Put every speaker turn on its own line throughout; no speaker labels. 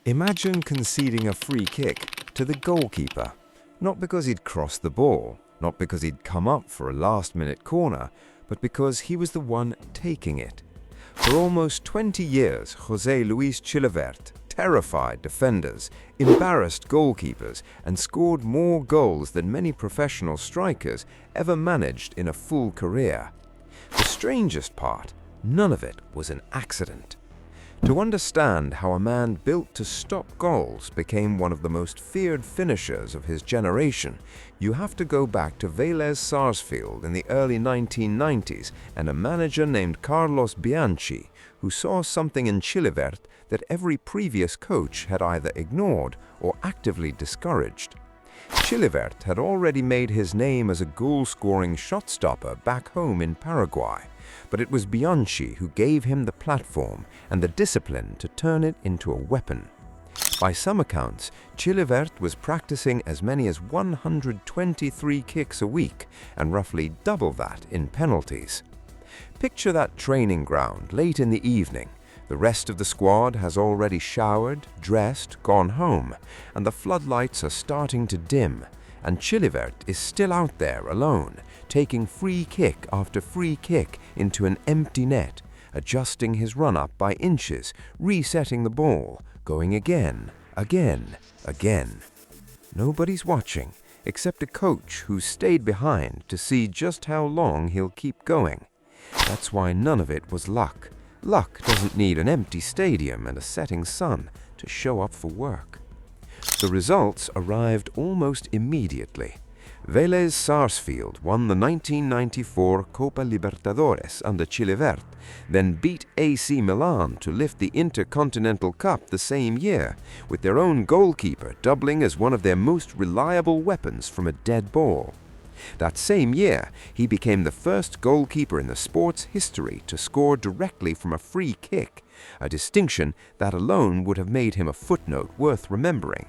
Imagine conceding a free kick to the goalkeeper, not because he'd crossed the ball, not because he'd come up for a last-minute corner, but because he was the one taking it. For almost 20 years, José Luis Chilavert terrified defenders, embarrassed goalkeepers, and scored more goals than many professional strikers ever managed in a full career. The strangest part, none of it was an accident. To understand how a man built to stop goals became one of the most feared finishers of his generation, you have to go back to Vélez Sarsfield in the early 1990s and a manager named Carlos Bianchi, who saw something in Chilavert that every previous coach had either ignored or actively discouraged. Chilavert had already made his name as a goal-scoring shot-stopper back home in Paraguay, but it was Bianchi who gave him the platform and the discipline to turn it into a weapon. By some accounts, Chilavert was practicing as many as 123 kicks a week and roughly double that in penalties. Picture that training ground late in the evening. The rest of the squad has already showered, dressed, gone home, and the floodlights are starting to dim, and Chilavert is still out there alone, taking free kick after free kick into an empty net, adjusting his run-up by inches, resetting the ball, going again. Nobody's watching, except a coach who's stayed behind to see just how long he'll keep going. That's why none of it was luck. Luck doesn't need an empty stadium and a setting sun to show up for work. The results arrived almost immediately. Vélez Sarsfield won the 1994 Copa Libertadores under Chilavert, then beat AC Milan to lift the Intercontinental Cup the same year, with their own goalkeeper doubling as one of their most reliable weapons from a dead ball. That same year, he became the first goalkeeper in the sport's history to score directly from a free kick, a distinction that alone would have made him a footnote worth remembering.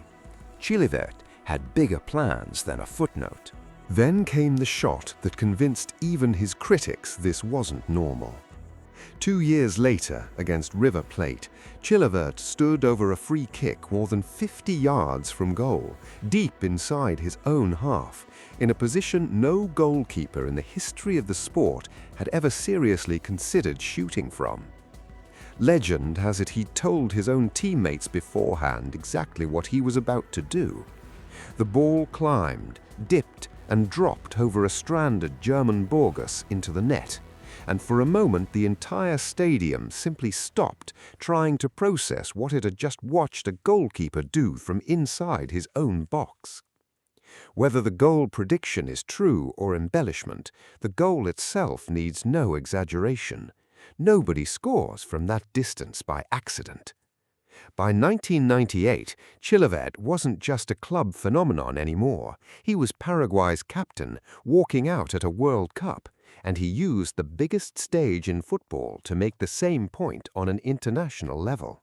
Chilavert had bigger plans than a footnote.
Then came the shot that convinced even his critics this wasn't normal. 2 years later, against River Plate, Chilavert stood over a free kick more than 50 yards from goal, deep inside his own half, in a position no goalkeeper in the history of the sport had ever seriously considered shooting from. Legend has it he told his own teammates beforehand exactly what he was about to do. The ball climbed, dipped, and dropped over a stranded German Borgus into the net, and for a moment the entire stadium simply stopped, trying to process what it had just watched a goalkeeper do from inside his own box. Whether the goal prediction is true or embellishment, the goal itself needs no exaggeration. Nobody scores from that distance by accident. By 1998, Chilavert wasn't just a club phenomenon anymore. He was Paraguay's captain, walking out at a World Cup, and he used the biggest stage in football to make the same point on an international level.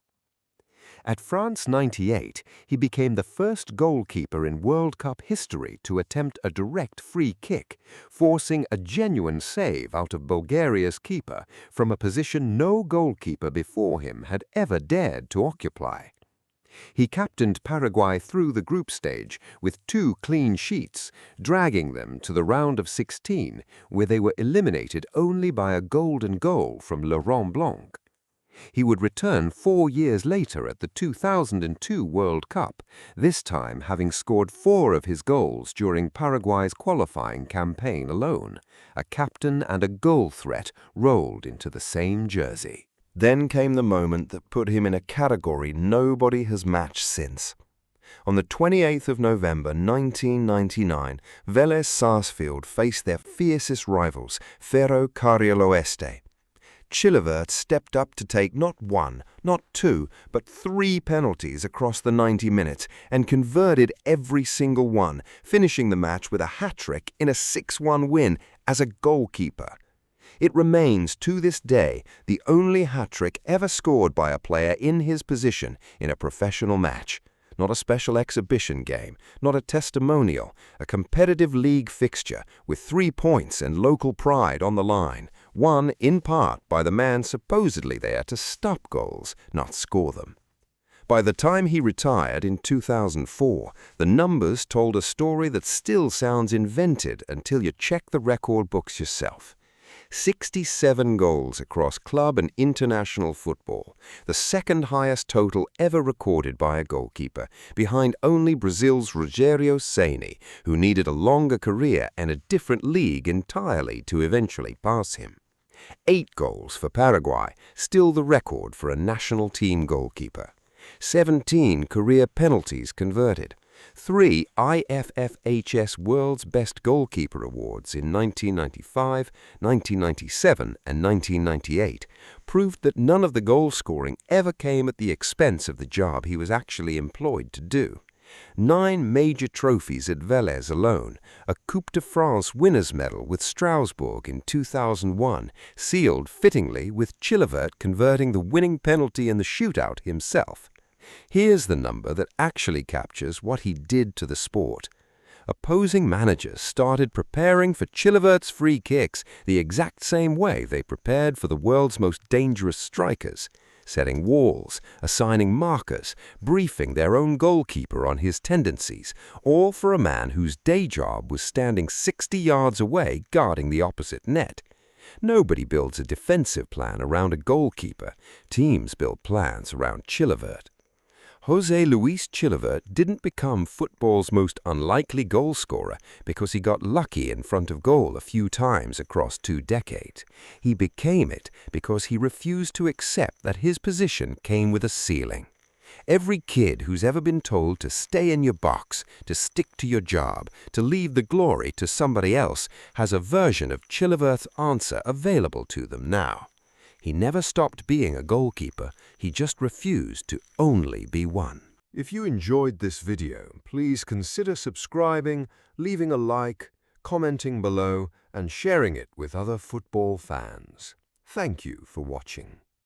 At France '98, he became the first goalkeeper in World Cup history to attempt a direct free kick, forcing a genuine save out of Bulgaria's keeper from a position no goalkeeper before him had ever dared to occupy. He captained Paraguay through the group stage with 2 clean sheets, dragging them to the round of 16, where they were eliminated only by a golden goal from Laurent Blanc. He would return 4 years later at the 2002 World Cup, this time having scored 4 of his goals during Paraguay's qualifying campaign alone, a captain and a goal threat rolled into the same jersey.
Then came the moment that put him in a category nobody has matched since. On the 28th of November 1999, Vélez Sarsfield faced their fiercest rivals, Ferro Carril-Oeste. Chilavert stepped up to take not 1, not 2, but 3 penalties across the 90 minutes and converted every single one, finishing the match with a hat-trick in a 6-1 win as a goalkeeper. It remains to this day the only hat-trick ever scored by a player in his position in a professional match. Not a special exhibition game, not a testimonial, a competitive league fixture with 3 points and local pride on the line, won in part by the man supposedly there to stop goals, not score them. By the time he retired in 2004, the numbers told a story that still sounds invented until you check the record books yourself. 67 goals across club and international football, the second highest total ever recorded by a goalkeeper, behind only Brazil's Rogério Ceni, who needed a longer career and a different league entirely to eventually pass him. 8 goals for Paraguay, still the record for a national team goalkeeper. 17 career penalties converted. 3 IFFHS World's Best Goalkeeper Awards in 1995, 1997, and 1998 proved that none of the goal scoring ever came at the expense of the job he was actually employed to do. 9 major trophies at Vélez alone, a Coupe de France winner's medal with Strasbourg in 2001, sealed fittingly with Chilavert converting the winning penalty in the shootout himself. Here's the number that actually captures what he did to the sport. Opposing managers started preparing for Chilavert's free kicks the exact same way they prepared for the world's most dangerous strikers, setting walls, assigning markers, briefing their own goalkeeper on his tendencies, all for a man whose day job was standing 60 yards away guarding the opposite net. Nobody builds a defensive plan around a goalkeeper. Teams build plans around Chilavert. José Luis Chilavert didn't become football's most unlikely goal scorer because he got lucky in front of goal a few times across 2 decades. He became it because he refused to accept that his position came with a ceiling. Every kid who's ever been told to stay in your box, to stick to your job, to leave the glory to somebody else, has a version of Chilavert's answer available to them now. He never stopped being a goalkeeper, he just refused to only be one.
If you enjoyed this video, please consider subscribing, leaving a like, commenting below, and sharing it with other football fans. Thank you for watching.